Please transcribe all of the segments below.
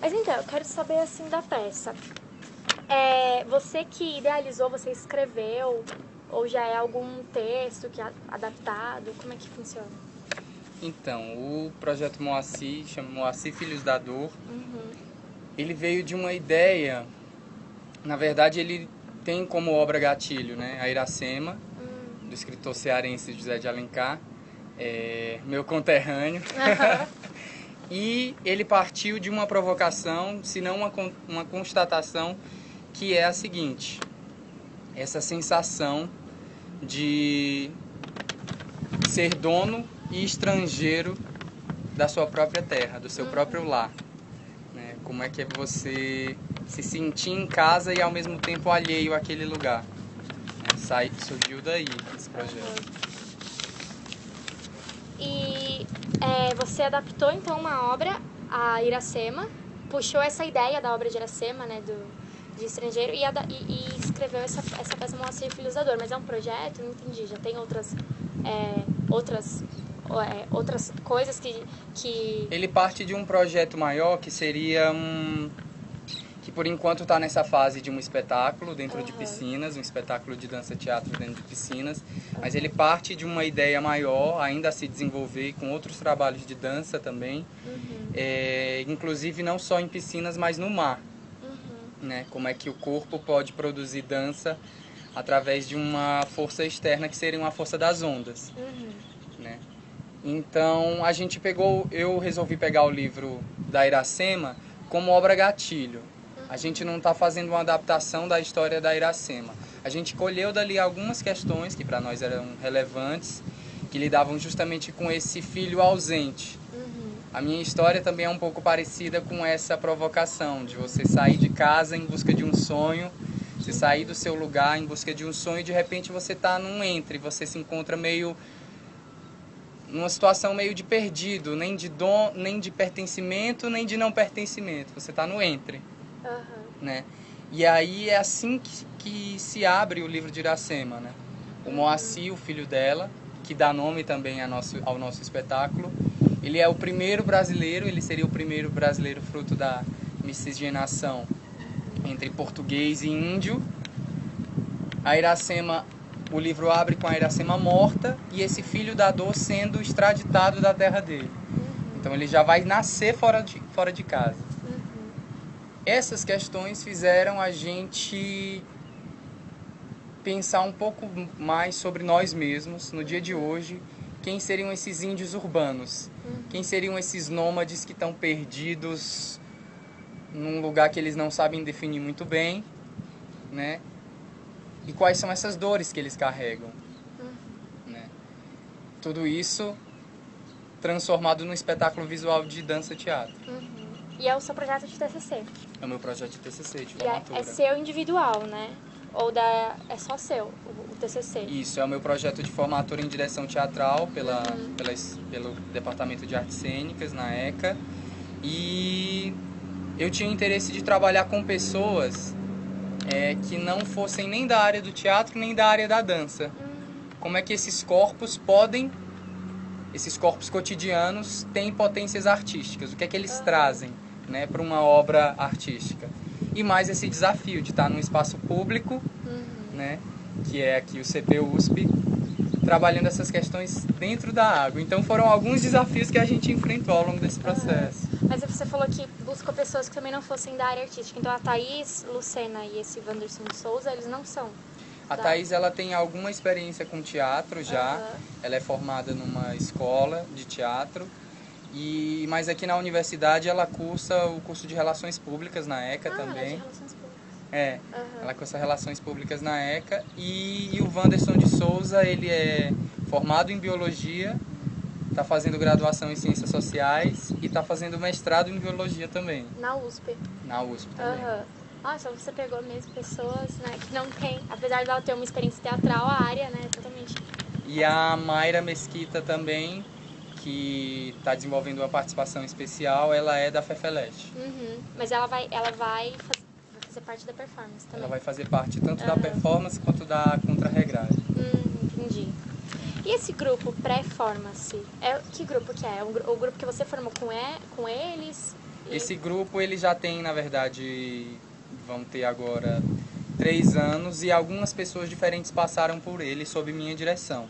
Mas então, eu quero saber assim da peça. Você que idealizou, você escreveu, ou já é algum texto que é adaptado? Como é que funciona? Então, o projeto Moacir, chama Moacir Filhos da Dor, ele veio de uma ideia, na verdade ele tem como obra gatilho, né, a Iracema, do escritor cearense José de Alencar, meu conterrâneo. E ele partiu de uma provocação, se não uma constatação, que é a seguinte: essa sensação de ser dono e estrangeiro da sua própria terra, do seu próprio lar. Né? Como é que é você se sentir em casa e ao mesmo tempo alheio àquele lugar. Surgiu daí esse projeto. E você adaptou então uma obra, a Iracema, puxou essa ideia da obra de Iracema, né, de estrangeiro, e escreveu essa peça Moacir Filhos da Dor. Mas é um projeto? Não entendi. Já tem outras coisas que... Ele parte de um projeto maior que seria que por enquanto está nessa fase de um espetáculo dentro de piscinas, um espetáculo de dança-teatro dentro de piscinas, mas ele parte de uma ideia maior, ainda a se desenvolver com outros trabalhos de dança também, inclusive não só em piscinas, mas no mar. Né? Como é que o corpo pode produzir dança através de uma força externa que seria uma força das ondas. Né? Então eu resolvi pegar o livro da Iracema como obra gatilho. A gente não está fazendo uma adaptação da história da Iracema. A gente colheu dali algumas questões que para nós eram relevantes, que lidavam justamente com esse filho ausente. A minha história também é um pouco parecida com essa provocação, de você sair de casa em busca de um sonho, você sair do seu lugar em busca de um sonho e de repente você está num entre, você se encontra numa situação meio de perdido, nem de pertencimento, nem de não pertencimento. Você está no entre. Né? E aí é assim que se abre o livro de Iracema. Né? O Moacir, o filho dela, que dá nome também ao nosso espetáculo, ele é o primeiro brasileiro, ele seria o primeiro brasileiro fruto da miscigenação entre português e índio. A Iracema... O livro abre com a Iracema morta e esse filho da dor sendo extraditado da terra dele. Então ele já vai nascer fora de casa. Essas questões fizeram a gente pensar um pouco mais sobre nós mesmos no dia de hoje. Quem seriam esses índios urbanos? Quem seriam esses nômades que estão perdidos num lugar que eles não sabem definir muito bem, né? E quais são essas dores que eles carregam. Né? Tudo isso transformado num espetáculo visual de dança-teatro. E é o seu projeto de TCC? É o meu projeto de TCC, de formatura. É seu individual, né? Ou é só seu, o TCC? Isso, é o meu projeto de formatura em direção teatral pelo Departamento de Artes Cênicas, na ECA. E eu tinha interesse de trabalhar com pessoas que não fossem nem da área do teatro, nem da área da dança. Como é que esses corpos cotidianos têm potências artísticas? O que é que eles trazem, né, para uma obra artística? E mais esse desafio de estar num espaço público, né, que é aqui o CP-USP, trabalhando essas questões dentro da água. Então foram alguns desafios que a gente enfrentou ao longo desse processo. Mas você falou que buscou pessoas que também não fossem da área artística. Então a Thaís Lucena e esse Wanderson de Souza, eles não são? A Thaís, ela tem alguma experiência com teatro já. Ela é formada numa escola de teatro. Mas aqui na universidade ela cursa o curso de Relações Públicas na ECA também. De Relações Públicas. Ela cursa Relações Públicas na ECA. E o Wanderson de Souza, ele é formado em Biologia, está fazendo graduação em Ciências Sociais e está fazendo mestrado em Biologia também. Na USP. Na USP também. Nossa, você pegou mesmo pessoas, né, que não tem, apesar de ela ter uma experiência teatral, a área, né, totalmente... E a Mayra Mesquita também, que está desenvolvendo uma participação especial, ela é da FEFELESH. Mas ela vai fazer parte da performance também. Ela vai fazer parte tanto da performance quanto da contra-regragem. Entendi. E esse grupo pré-formace, que grupo que é? O grupo que você formou com eles Esse grupo, ele já tem, na verdade, vão ter agora 3 anos e algumas pessoas diferentes passaram por ele sob minha direção.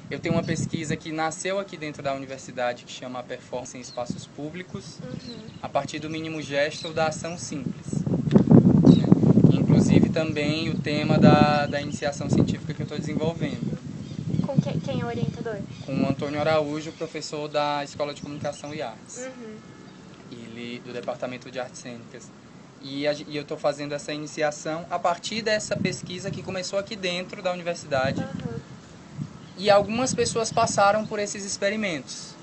Eu tenho uma pesquisa que nasceu aqui dentro da universidade que chama Performance em Espaços Públicos, a partir do mínimo gesto da ação simples. Inclusive também o tema da iniciação científica que eu estou desenvolvendo. Com quem é o orientador? Com o Antônio Araújo, professor da Escola de Comunicação e Artes, ele do Departamento de Artes Cênicas. E eu estou fazendo essa iniciação a partir dessa pesquisa que começou aqui dentro da universidade. E algumas pessoas passaram por esses experimentos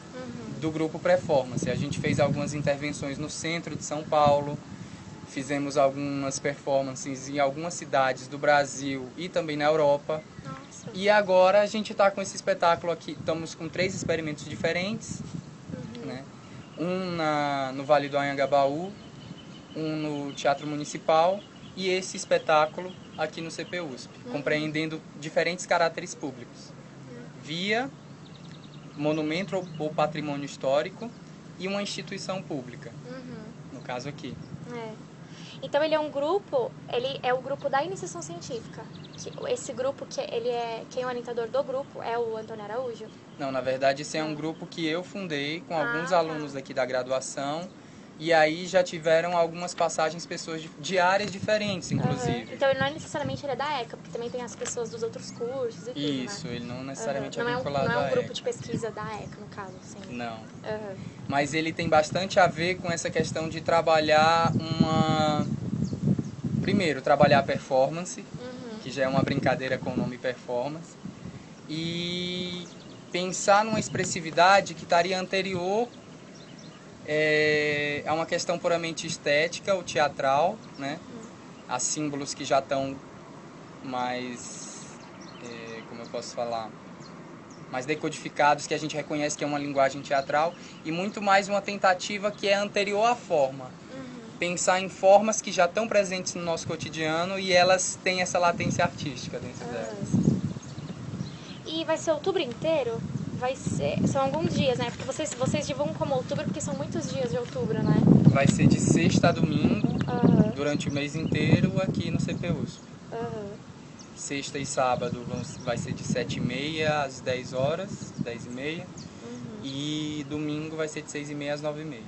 do grupo Performance. A gente fez algumas intervenções no centro de São Paulo, fizemos algumas performances em algumas cidades do Brasil e também na Europa. Nossa. E agora a gente está com esse espetáculo aqui, estamos com 3 experimentos diferentes, né? Um no Vale do Anhangabaú, um no Teatro Municipal e esse espetáculo aqui no CPUSP, compreendendo diferentes caráteres públicos. Via monumento ou patrimônio histórico e uma instituição pública, no caso aqui. Então ele é um grupo, ele é o grupo da iniciação científica. Esse grupo, quem é o orientador do grupo é o Antônio Araújo? Não, na verdade esse é um grupo que eu fundei com alguns alunos aqui da graduação. E aí já tiveram algumas passagens, pessoas de áreas diferentes, inclusive. Então ele não é necessariamente ele é da ECA, porque também tem as pessoas dos outros cursos e tudo, Isso, né? ele não necessariamente Não é vinculado à ECA. Não é um grupo de pesquisa da ECA, no caso, sim. Não. Mas ele tem bastante a ver com essa questão de trabalhar Primeiro, trabalhar a performance, que já é uma brincadeira com o nome performance. E pensar numa expressividade que estaria anterior é uma questão puramente estética, ou teatral, né? Há símbolos que já estão mais, como eu posso falar, mais decodificados, que a gente reconhece que é uma linguagem teatral, e muito mais uma tentativa que é anterior à forma. Pensar em formas que já estão presentes no nosso cotidiano e elas têm essa latência artística dentro delas. E vai ser outubro inteiro? São alguns dias, né? Porque vocês divulgam como outubro porque são muitos dias de outubro, né? Vai ser de sexta a domingo, durante o mês inteiro, aqui no CPUSP. Sexta e sábado vai ser de 7h30 às 10 horas, 10h30. E domingo vai ser de 6h30 às 9h30.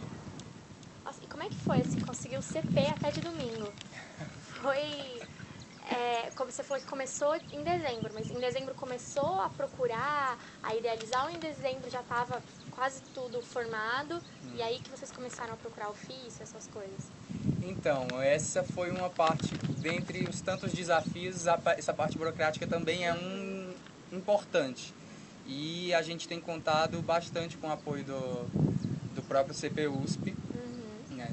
Nossa, e como é que foi, assim, conseguir o CP até de domingo? Foi... como você falou que começou em dezembro, mas em dezembro começou a procurar, a idealizar, ou em dezembro já estava quase tudo formado, e aí que vocês começaram a procurar ofício, essas coisas? Então, essa foi uma parte, dentre os tantos desafios, essa parte burocrática também é importante. E a gente tem contado bastante com o apoio do próprio CPUSP. Né?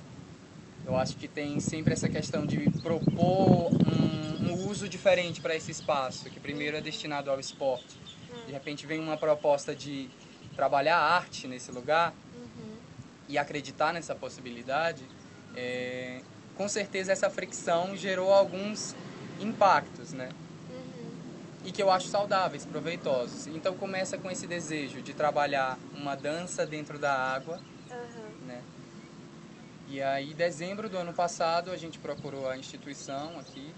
Eu acho que tem sempre essa questão de propor um uso diferente para esse espaço, que primeiro é destinado ao esporte. De repente vem uma proposta de trabalhar a arte nesse lugar e acreditar nessa possibilidade. Com certeza essa fricção gerou alguns impactos, né? E que eu acho saudáveis, proveitosos. Então começa com esse desejo de trabalhar uma dança dentro da água, né? E aí, em dezembro do ano passado, a gente procurou a instituição aqui,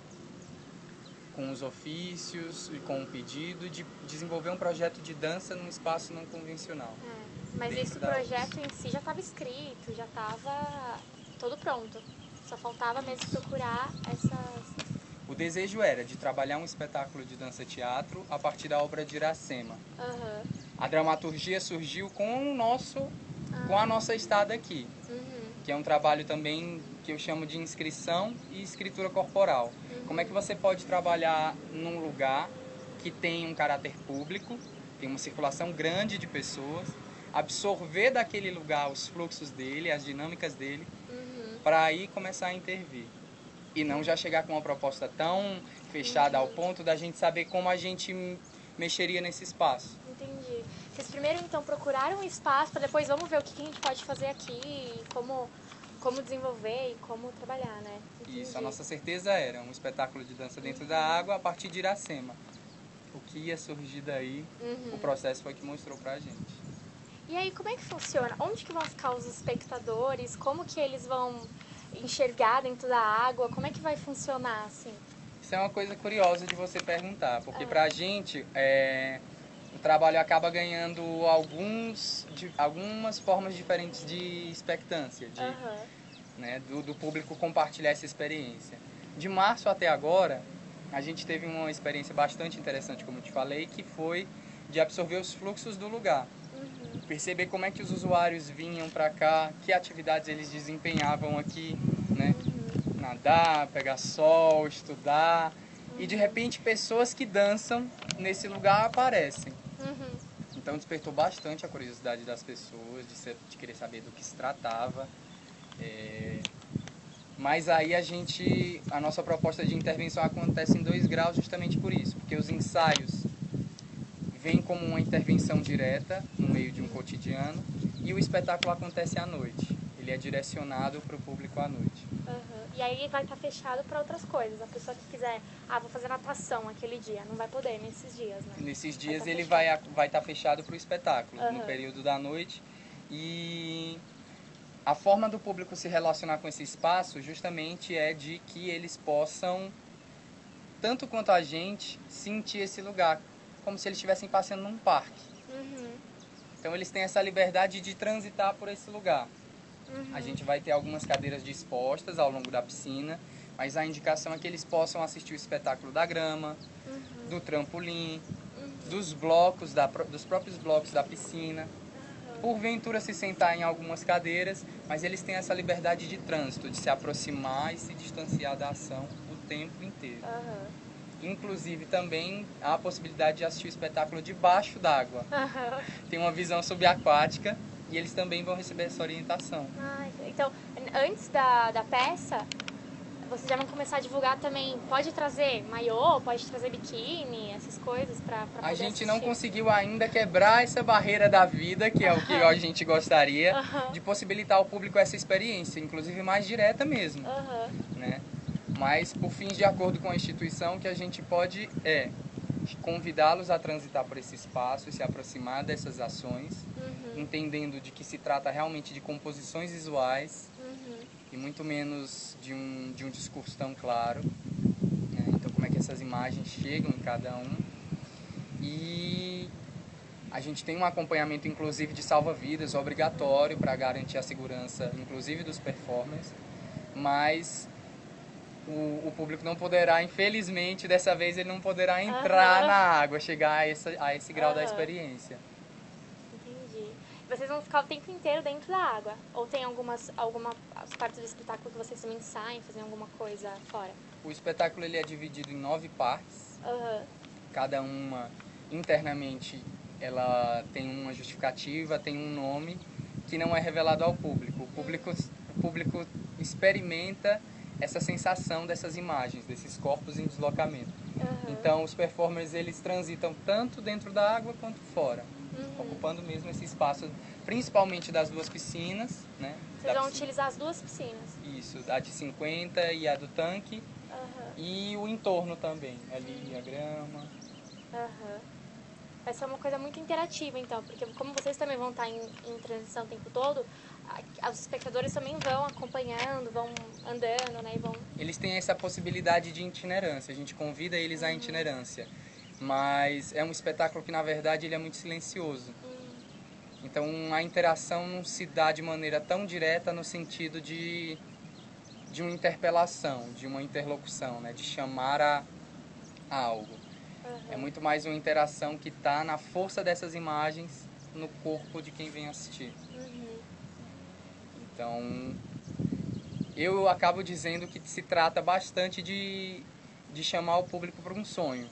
com os ofícios e com o pedido de desenvolver um projeto de dança num espaço não convencional. Mas esse projeto em si já estava escrito, já estava todo pronto. Só faltava mesmo procurar essas... O desejo era de trabalhar um espetáculo de dança-teatro a partir da obra de Iracema. A dramaturgia surgiu com a nossa estada aqui, que é um trabalho também que eu chamo de inscrição e escritura corporal. Como é que você pode trabalhar num lugar que tem um caráter público, tem uma circulação grande de pessoas, absorver daquele lugar os fluxos dele, as dinâmicas dele, para aí começar a intervir. E não já chegar com uma proposta tão fechada ao ponto da gente saber como a gente mexeria nesse espaço. Entendi. Vocês primeiro, então, procuraram um espaço para depois vamos ver o que a gente pode fazer aqui, como desenvolver e como trabalhar, né? Entendi. Isso, a nossa certeza era um espetáculo de dança dentro da água a partir de Iracema. O que ia surgir daí, o processo foi que mostrou pra gente. E aí, como é que funciona? Onde que vão ficar os espectadores? Como que eles vão enxergar dentro da água? Como é que vai funcionar, assim? Isso é uma coisa curiosa de você perguntar, porque pra gente, o trabalho acaba ganhando algumas formas diferentes de expectância, né, do público compartilhar essa experiência. De março até agora, a gente teve uma experiência bastante interessante, como eu te falei, que foi de absorver os fluxos do lugar. Perceber como é que os usuários vinham para cá, que atividades eles desempenhavam aqui, né? Nadar, pegar sol, estudar. E de repente pessoas que dançam nesse lugar aparecem. Então despertou bastante a curiosidade das pessoas, de querer saber do que se tratava. Mas aí a nossa proposta de intervenção acontece em 2 graus justamente por isso, porque os ensaios vêm como uma intervenção direta no meio de um cotidiano e o espetáculo acontece à noite. Ele é direcionado para o público à noite. E aí vai estar fechado para outras coisas. A pessoa que quiser, vou fazer natação aquele dia, não vai poder nesses dias, né? Nesses dias ele vai estar fechado para o espetáculo, no período da noite. E a forma do público se relacionar com esse espaço justamente é de que eles possam, tanto quanto a gente, sentir esse lugar, como se eles estivessem passeando num parque. Então eles têm essa liberdade de transitar por esse lugar. A gente vai ter algumas cadeiras dispostas ao longo da piscina, mas a indicação é que eles possam assistir o espetáculo da grama, do trampolim, dos próprios blocos da piscina. Porventura se sentar em algumas cadeiras, mas eles têm essa liberdade de trânsito, de se aproximar e se distanciar da ação o tempo inteiro. Inclusive também há a possibilidade de assistir o espetáculo debaixo d'água. Tem uma visão subaquática e eles também vão receber essa orientação. Então, antes da peça, vocês já vão começar a divulgar também, pode trazer maiô, pode trazer biquíni, essas coisas pra poder A gente assistir. não conseguiu ainda quebrar essa barreira da vida, que é o que a gente gostaria, de possibilitar ao público essa experiência, inclusive mais direta mesmo, né? Mas, por fins de acordo com a instituição, o que a gente pode convidá-los a transitar por esse espaço e se aproximar dessas ações, entendendo de que se trata realmente de composições visuais e muito menos de um discurso tão claro, né? Então, como é que essas imagens chegam em cada um. E a gente tem um acompanhamento, inclusive, de salva-vidas obrigatório para garantir a segurança, inclusive dos performers, mas o público não poderá, infelizmente, dessa vez ele não poderá entrar na água, chegar a esse grau da experiência. Entendi. Vocês vão ficar o tempo inteiro dentro da água? Ou tem algumas partes do espetáculo que vocês também saem, fazem alguma coisa fora? O espetáculo ele é dividido em 9 partes. Cada uma, internamente, ela tem uma justificativa, tem um nome que não é revelado ao público. O público experimenta essa sensação dessas imagens, desses corpos em deslocamento. Então, os performers, eles transitam tanto dentro da água quanto fora, ocupando mesmo esse espaço, principalmente das 2 piscinas, né? Vocês vão utilizar as 2 piscinas? Isso, a de 50 e a do tanque, e o entorno também, ali a grama. Vai ser uma coisa muito interativa, então, porque como vocês também vão estar em transição o tempo todo, os espectadores também vão acompanhando, vão andando, né? Eles têm essa possibilidade de itinerância, a gente convida eles à itinerância, mas é um espetáculo que, na verdade, ele é muito silencioso. Então, a interação não se dá de maneira tão direta no sentido de uma interpelação, de uma interlocução, né? De chamar a algo. É muito mais uma interação que está na força dessas imagens no corpo de quem vem assistir. Então, eu acabo dizendo que se trata bastante de chamar o público para um sonho,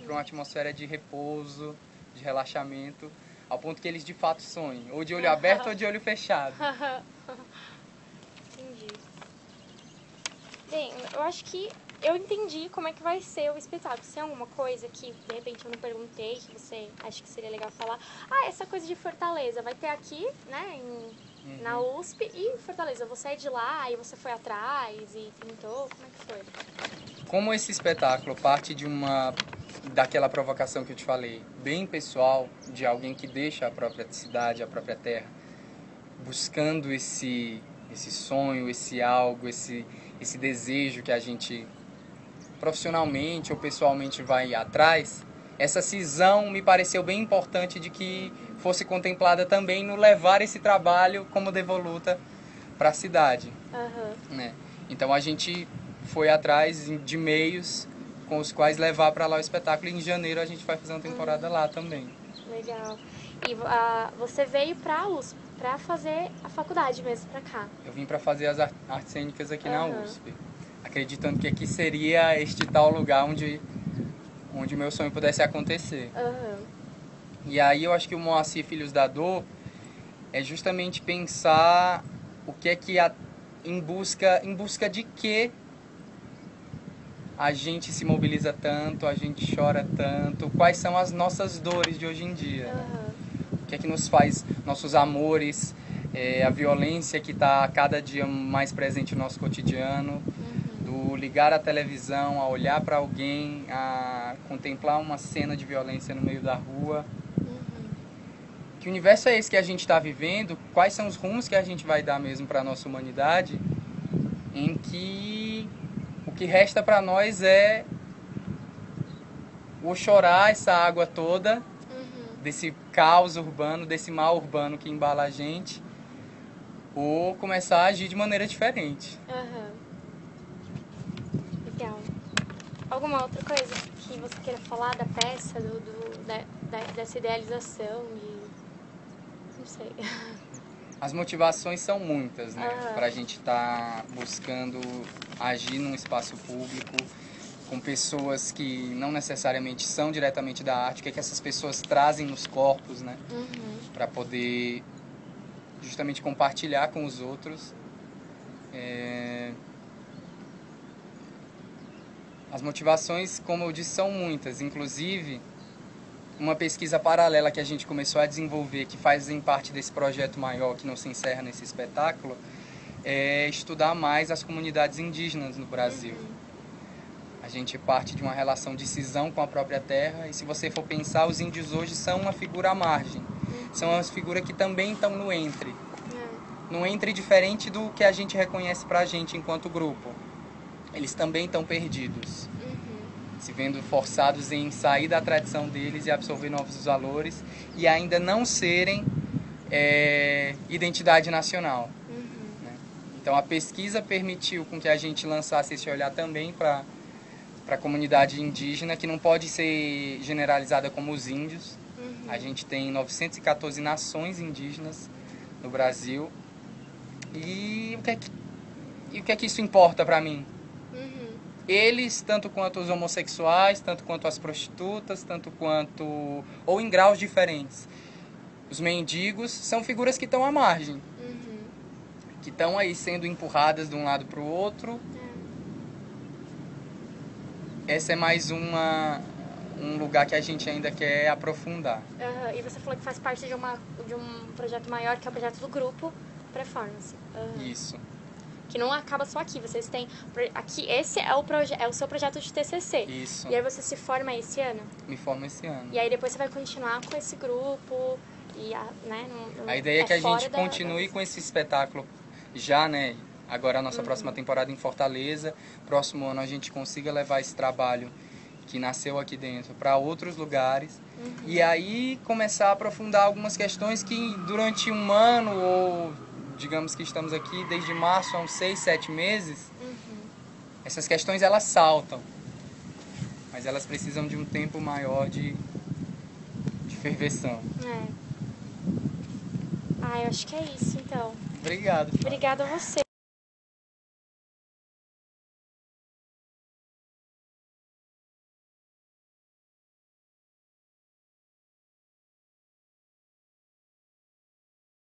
para uma atmosfera de repouso, de relaxamento, ao ponto que eles de fato sonhem, ou de olho aberto ou de olho fechado. Entendi. Bem, eu acho que eu entendi como é que vai ser o espetáculo. Se tem alguma coisa que, de repente, eu não perguntei, que você acha que seria legal falar. Essa coisa de Fortaleza, vai ter aqui, né, na USP e em Fortaleza. Você é de lá e você foi atrás e tentou? Como é que foi? Como esse espetáculo parte de uma daquela provocação que eu te falei, bem pessoal, de alguém que deixa a própria cidade, a própria terra, buscando esse sonho, esse algo, esse desejo que a gente profissionalmente ou pessoalmente vai atrás. Essa cisão me pareceu bem importante de que fosse contemplada também no levar esse trabalho como devoluta para a cidade. Né? Então a gente foi atrás de meios com os quais levar para lá o espetáculo, e em janeiro a gente vai fazer uma temporada lá também. Legal. E você veio para a USP para fazer a faculdade mesmo, para cá? Eu vim para fazer as artes cênicas aqui na USP, acreditando que aqui seria este tal lugar onde o meu sonho pudesse acontecer. E aí eu acho que o Moacir Filhos da Dor é justamente pensar o que é que em busca de que a gente se mobiliza tanto, a gente chora tanto, quais são as nossas dores de hoje em dia. O que é que nos faz, nossos amores, a violência que está cada dia mais presente no nosso cotidiano, do ligar a televisão, a olhar para alguém, a contemplar uma cena de violência no meio da rua. Que universo é esse que a gente está vivendo? Quais são os rumos que a gente vai dar mesmo para a nossa humanidade, em que o que resta para nós é ou chorar essa água toda, desse caos urbano, desse mal urbano que embala a gente, ou começar a agir de maneira diferente. Legal. Alguma outra coisa que você queira falar da peça, dessa idealização? Não sei. As motivações são muitas, né? Para a gente estar buscando agir num espaço público com pessoas que não necessariamente são diretamente da arte, o que é que essas pessoas trazem nos corpos, né? Para poder justamente compartilhar com os outros. As motivações, como eu disse, são muitas. Inclusive, uma pesquisa paralela que a gente começou a desenvolver, que faz parte desse projeto maior, que não se encerra nesse espetáculo, é estudar mais as comunidades indígenas no Brasil. A gente parte de uma relação de cisão com a própria terra, e se você for pensar, os índios hoje são uma figura à margem. São umas figuras que também estão no entre. No entre diferente do que a gente reconhece pra gente enquanto grupo. Eles também estão perdidos. Se vendo forçados em sair da tradição deles e absorver novos valores e ainda não serem identidade nacional. Né? Então a pesquisa permitiu com que a gente lançasse esse olhar também para a comunidade indígena, que não pode ser generalizada como os índios. A gente tem 914 nações indígenas no Brasil. E o que é que isso importa para mim? Eles, tanto quanto os homossexuais, tanto quanto as prostitutas, tanto quanto... ou em graus diferentes. Os mendigos são figuras que estão à margem. Que estão aí sendo empurradas de um lado para o outro. Esse é mais um lugar que a gente ainda quer aprofundar. E você falou que faz parte de um projeto maior, que é o projeto do grupo Performance. Isso. Que não acaba só aqui, vocês têm... Aqui, esse é o seu projeto de TCC. Isso. E aí você se forma esse ano? Me formo esse ano. E aí depois você vai continuar com esse grupo e, né? A ideia é que a gente continue com esse espetáculo já, né? Agora a nossa próxima temporada em Fortaleza. Próximo ano a gente consiga levar esse trabalho que nasceu aqui dentro para outros lugares. E aí começar a aprofundar algumas questões que durante um ano ou... digamos que estamos aqui desde março, há uns 6, 7 meses, essas questões elas saltam, mas elas precisam de um tempo maior de ferveção. Eu acho que é isso, então. Obrigado. Obrigada a você.